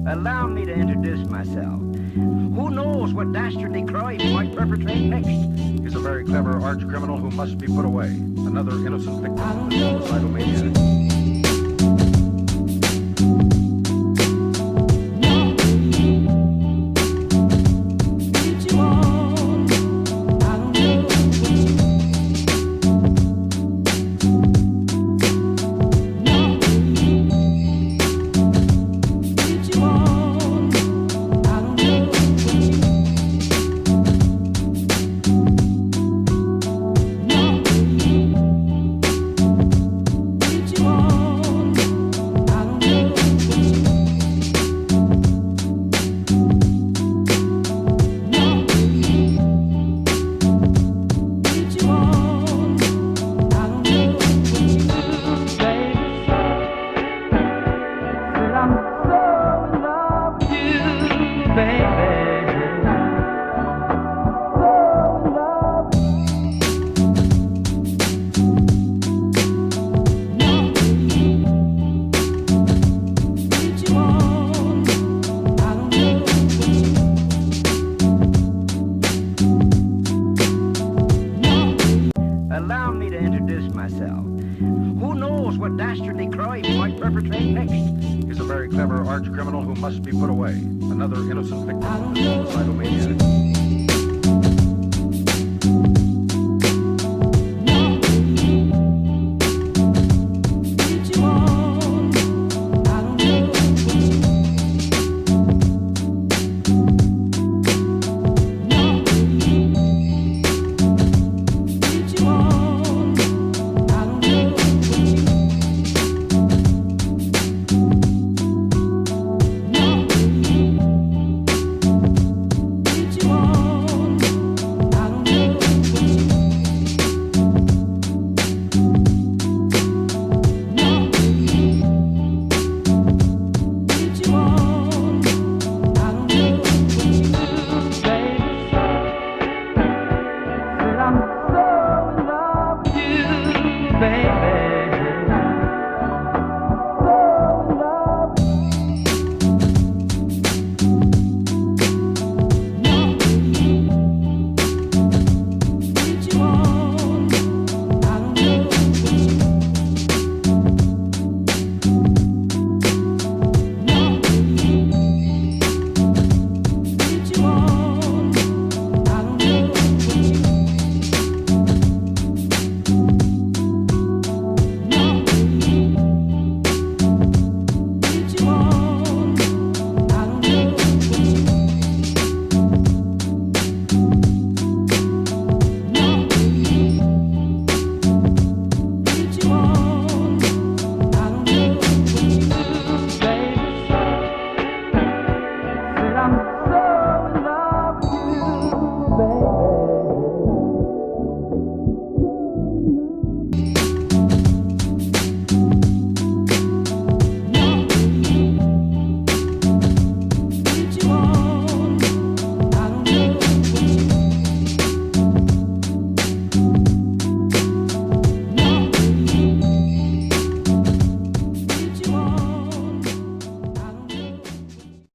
Allow me to introduce myself. Who knows what dastardly crime he might perpetrate next? He's a very clever arch criminal who must be put away. Another innocent victim of the suicidal maniac. Allow me to introduce myself. Who knows what dastardly crime he might perpetrate next? He's a very clever arch criminal who must be put away. Another innocent victim of the suicidal maniac.